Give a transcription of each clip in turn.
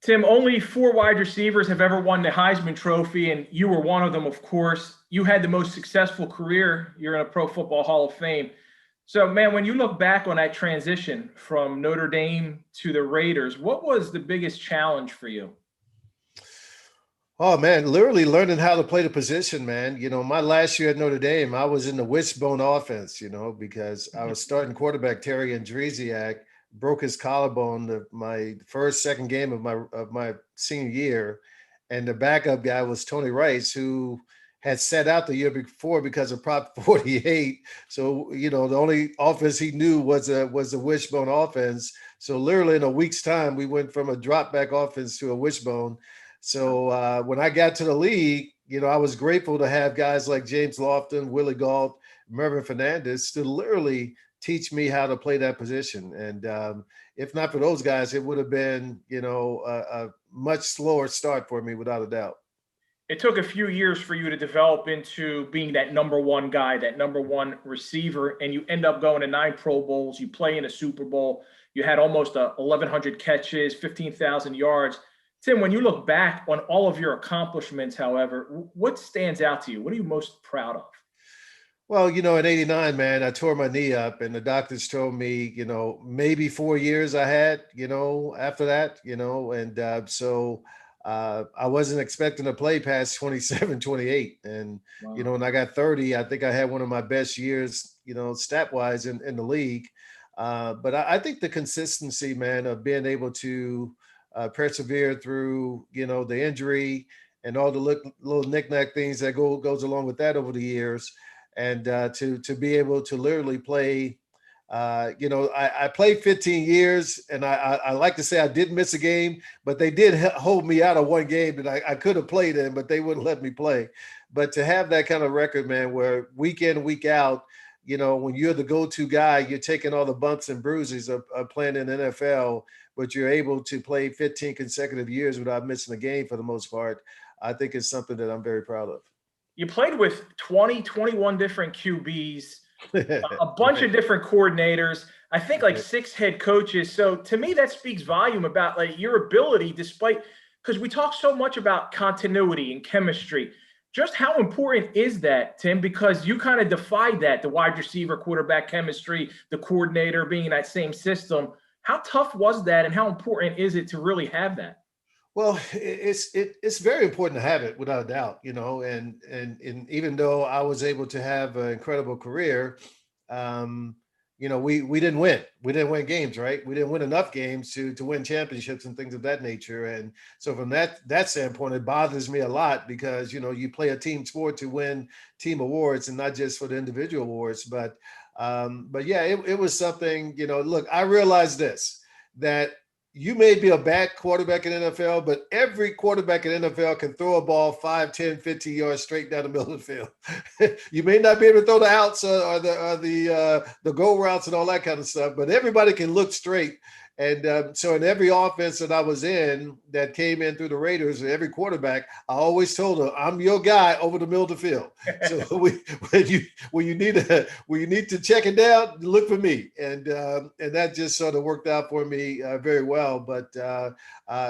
Tim, only four wide receivers have ever won the Heisman Trophy, and you were one of them, of course. You had the most successful career. You're in a Pro Football Hall of Fame. So, man, when you look back on that transition from Notre Dame to the Raiders, what was the biggest challenge for you? Oh man, literally learning how to play the position, man. My last year at Notre Dame, I was in the wishbone offense, because I was starting quarterback Terry Andresiak broke his collarbone my first, second game of my senior year. And the backup guy was Tony Rice, who had set out the year before because of Prop 48. So, the only offense he knew was a wishbone offense. So literally in a week's time, we went from a drop back offense to a wishbone. So when I got to the league, I was grateful to have guys like James Lofton, Willie Galt, Mervin Fernandez to literally teach me how to play that position. And if not for those guys, it would have been, a much slower start for me without a doubt. It took a few years for you to develop into being that number one guy, that number one receiver, and you end up going to 9 Pro Bowls. You play in a Super Bowl. You had almost 1,100 catches, 15,000 yards. Tim, when you look back on all of your accomplishments, however, what stands out to you? What are you most proud of? Well, in '89, man, I tore my knee up and the doctors told me, maybe 4 years I had, after that, and I wasn't expecting to play past 27, 28. And, Wow. when I got 30, I think I had one of my best years, stat wise in the league. But I think the consistency, man, of being able to persevere through, the injury and all the little knick-knack things that goes along with that over the years. And to be able to literally play, I played 15 years, and I like to say I didn't miss a game, but they did hold me out of one game that I could have played in, but they wouldn't let me play. But to have that kind of record, man, where week in, week out, when you're the go-to guy, you're taking all the bumps and bruises of playing in the NFL, but you're able to play 15 consecutive years without missing a game for the most part. I think it's something that I'm very proud of. You played with 20, 21 different QBs, a bunch Right. of different coordinators. I think like Right. six head coaches. So to me, that speaks volume about like your ability, despite because we talk so much about continuity and chemistry. Just how important is that, Tim? Because you kind of defied that, the wide receiver quarterback chemistry, the coordinator being in that same system. How tough was that, and how important is it to really have that? Well, it's very important to have it without a doubt, and even though I was able to have an incredible career, um, we didn't win. We didn't win games, right? We didn't win enough games to win championships and things of that nature. And so from that standpoint, it bothers me a lot because you play a team sport to win team awards and not just for the individual awards. But yeah, it was something. Look, I realized this that you may be a bad quarterback in the NFL, but every quarterback in the NFL can throw a ball 5, 10, 15 yards straight down the middle of the field. You may not be able to throw the outs or the go routes and all that kind of stuff, but everybody can look straight. And so in every offense that I was in that came in through the Raiders, every quarterback, I always told them, "I'm your guy over the middle of the field." So when you need to check it down, look for me, and that just sort of worked out for me very well. But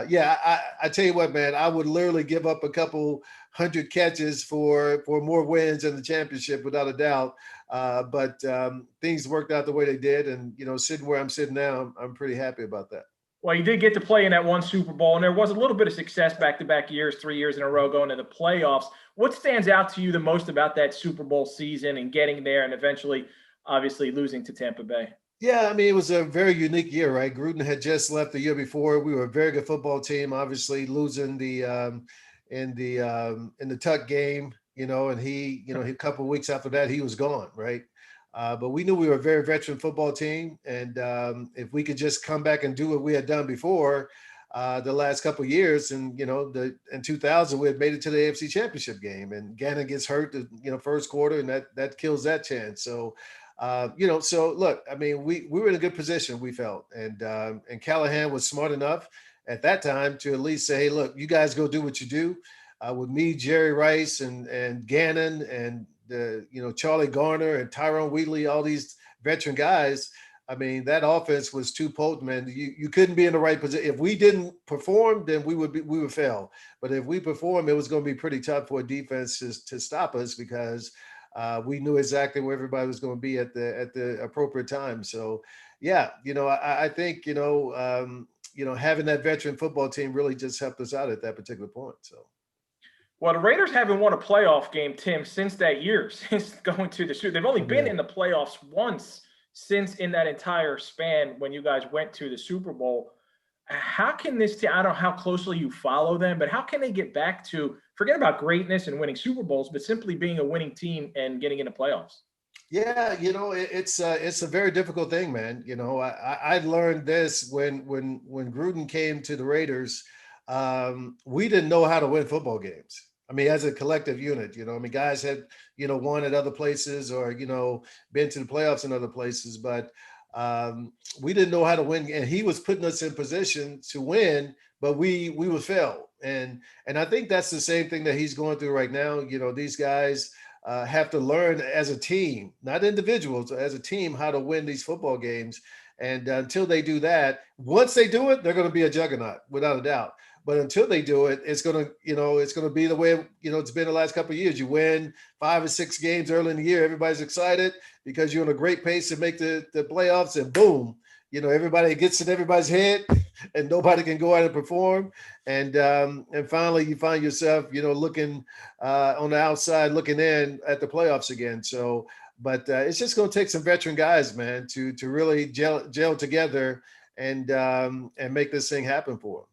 yeah, I tell you what, man, I would literally give up a couple hundred catches for more wins in the championship without a doubt. But things worked out the way they did, and sitting where I'm sitting now, I'm pretty happy about that. Well, you did get to play in that one Super Bowl, and there was a little bit of success back to back years, 3 years in a row going to the playoffs. What stands out to you the most about that Super Bowl season and getting there and eventually, obviously, losing to Tampa Bay? Yeah, I mean, it was a very unique year, right? Gruden had just left the year before. We were a very good football team, obviously losing in the Tuck game, and he a couple of weeks after that he was gone, right? But we knew we were a very veteran football team, and if we could just come back and do what we had done before the last couple of years, and in 2000 we had made it to the AFC Championship game, and Gannon gets hurt, first quarter, and that kills that chance. So look, I mean, we were in a good position, we felt, and Callahan was smart enough at that time to at least say, hey, look, you guys go do what you do. With me, Jerry Rice, and Gannon, and Charlie Garner and Tyrone Wheatley, all these veteran guys, I mean, that offense was too potent, man. You couldn't be in the right position. If we didn't perform, then we would fail. But if we perform, it was going to be pretty tough for a defense to stop us because we knew exactly where everybody was going to be at the appropriate time. So, yeah, I think having that veteran football team really just helped us out at that particular point. So. Well, the Raiders haven't won a playoff game, Tim, since that year, since going to the Super. They've only been in the playoffs once since in that entire span when you guys went to the Super Bowl. How can this team, I don't know how closely you follow them, but how can they get back to, forget about greatness and winning Super Bowls, but simply being a winning team and getting into playoffs? Yeah, it's a very difficult thing, man. I learned this when Gruden came to the Raiders. We didn't know how to win football games. I mean, as a collective unit, I mean, guys had, won at other places or, been to the playoffs in other places, but we didn't know how to win. And he was putting us in position to win, but we would fail. And I think that's the same thing that he's going through right now. These guys have to learn as a team, not individuals, as a team, how to win these football games. And until they do that, once they do it, they're going to be a juggernaut without a doubt. But until they do it, it's going to be the way, it's been the last couple of years. You win 5 or 6 games early in the year. Everybody's excited because you're on a great pace to make the playoffs, and boom, everybody gets in everybody's head and nobody can go out and perform. And finally you find yourself, looking on the outside, looking in at the playoffs again. So, but it's just going to take some veteran guys, man, to really gel together and make this thing happen for them.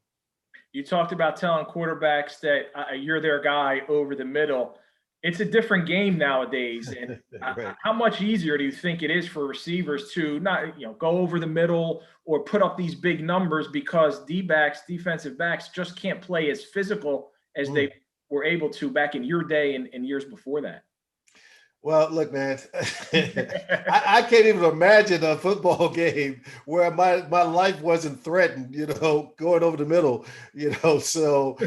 You talked about telling quarterbacks that you're their guy over the middle. It's a different game nowadays. And Right. how much easier do you think it is for receivers to not, go over the middle or put up these big numbers because D-backs, defensive backs, just can't play as physical as they were able to back in your day and years before that? Well, look, man, I can't even imagine a football game where my life wasn't threatened, going over the middle, So,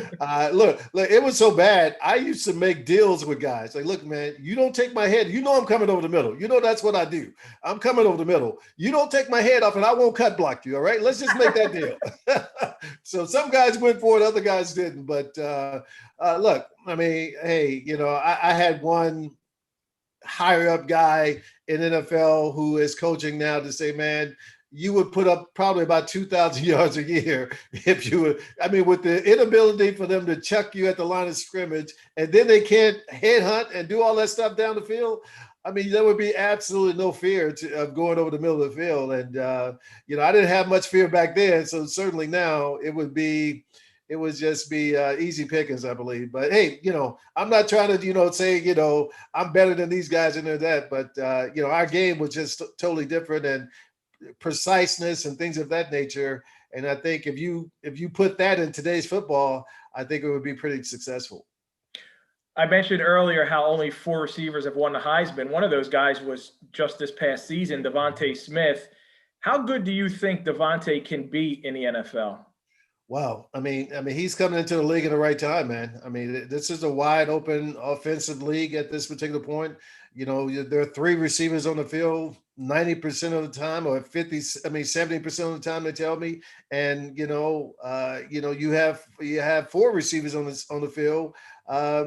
look, it was so bad. I used to make deals with guys. Like, look, man, you don't take my head. I'm coming over the middle. That's what I do. I'm coming over the middle. You don't take my head off and I won't cut block you. All right. Let's just make that deal. So some guys went for it. Other guys didn't. But look, I mean, hey, I had one higher up guy in NFL who is coaching now to say, man, you would put up probably about 2,000 yards a year if you would. I mean, with the inability for them to chuck you at the line of scrimmage and then they can't headhunt and do all that stuff down the field. I mean, there would be absolutely no fear of going over the middle of the field. And, I didn't have much fear back then. So certainly now it would just be easy pickings, I believe. But hey, I'm not trying to, say, I'm better than these guys and that. But, our game was just totally different and preciseness and things of that nature. And I think if you put that in today's football, I think it would be pretty successful. I mentioned earlier how only 4 receivers have won the Heisman. One of those guys was just this past season, Devonta Smith. How good do you think Devonta can be in the NFL? Wow. I mean, he's coming into the league at the right time, man. I mean, this is a wide open offensive league at this particular point. There are 3 receivers on the field 90% of the time, or 70% of the time, they tell me. And, you have 4 receivers on the field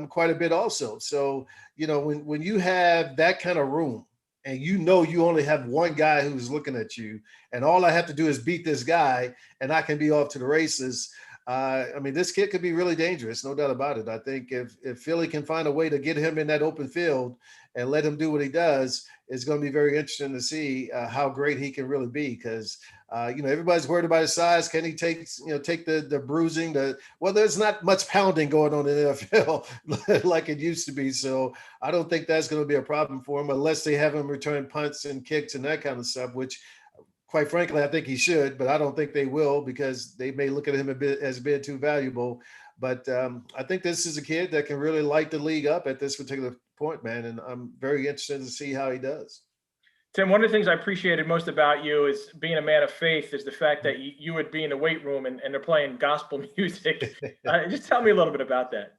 quite a bit also. So, when you have that kind of room, and you only have one guy who's looking at you, and all I have to do is beat this guy, and I can be off to the races. This kid could be really dangerous, no doubt about it. I think if Philly can find a way to get him in that open field and let him do what he does, it's going to be very interesting to see how great he can really be. Because everybody's worried about his size. Can he take the bruising? There's not much pounding going on in the NFL like it used to be. So I don't think that's going to be a problem for him unless they have him return punts and kicks and that kind of stuff, which quite frankly, I think he should, but I don't think they will because they may look at him as being too valuable. But I think this is a kid that can really light the league up at this particular point, man. And I'm very interested to see how he does. Tim, one of the things I appreciated most about you is being a man of faith is the fact that you would be in the weight room and they're playing gospel music. Just tell me a little bit about that.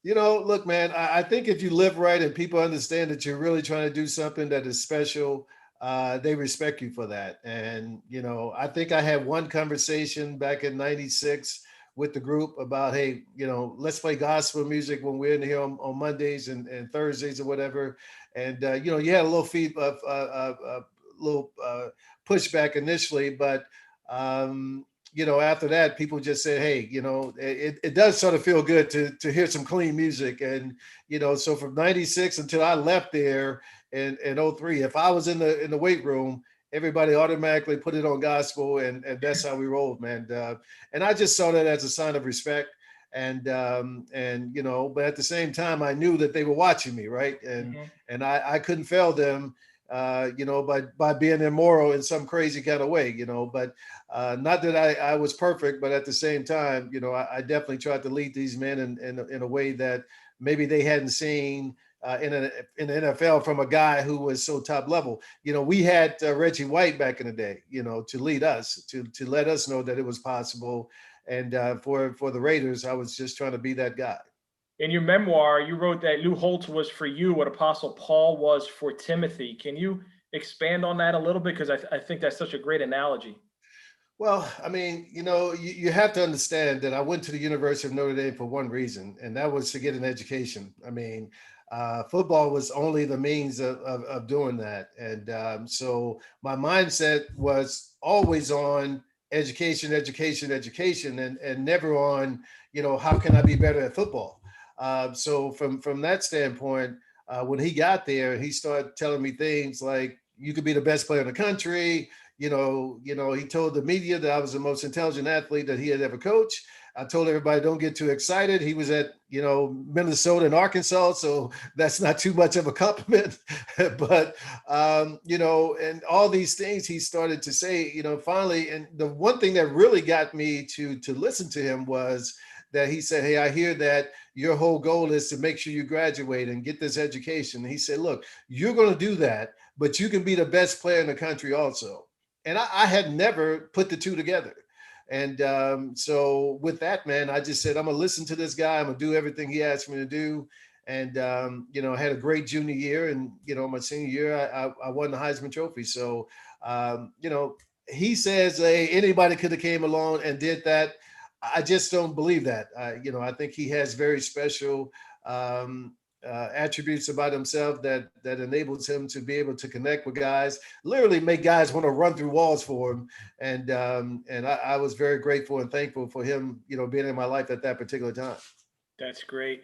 Look, man, I think if you live right and people understand that you're really trying to do something that is special, they respect you for that. And, I think I had one conversation back in 96 with the group about, hey, let's play gospel music when we're in here on Mondays and Thursdays or whatever. And, you had a little little pushback initially, but, after that, people just said, hey, it does sort of feel good to hear some clean music. And, so from 96 until I left there in '03, if I was in the weight room, everybody automatically put it on gospel, and that's how we rolled, man. And I just saw that as a sign of respect. And but at the same time, I knew that they were watching me, right? And I couldn't fail them, by being immoral in some crazy kind of way, but not that I was perfect, but at the same time, I definitely tried to lead these men in a way that maybe they hadn't seen in the NFL from a guy who was so top level. We had Reggie White back in the day, to lead us, to let us know that it was possible. And for the Raiders, I was just trying to be that guy. In your memoir, you wrote that Lou Holtz was for you what Apostle Paul was for Timothy. Can you expand on that a little bit? Because I think that's such a great analogy. Well, I mean, you have to understand that I went to the University of Notre Dame for one reason, and that was to get an education. I mean, football was only the means of doing that. And so my mindset was always on education, education, education, and never on, how can I be better at football? So from that standpoint, when he got there, he started telling me things like, you could be the best player in the country. He told the media that I was the most intelligent athlete that he had ever coached. I told everybody, don't get too excited. He was at, Minnesota and Arkansas, so that's not too much of a compliment. But, and all these things he started to say, finally. And the one thing that really got me to listen to him was that he said, hey, I hear that your whole goal is to make sure you graduate and get this education. And he said, look, you're going to do that, but you can be the best player in the country also. And I had never put the two together. And so with that, man, I just said, I'm going to listen to this guy. I'm going to do everything he asked me to do. And, I had a great junior year. And, my senior year, I won the Heisman Trophy. So, he says, hey, anybody could have came along and did that. I just don't believe that. I think he has very special attributes about himself that enables him to be able to connect with guys, literally make guys want to run through walls for him. And I was very grateful and thankful for him, being in my life at that particular time. That's great.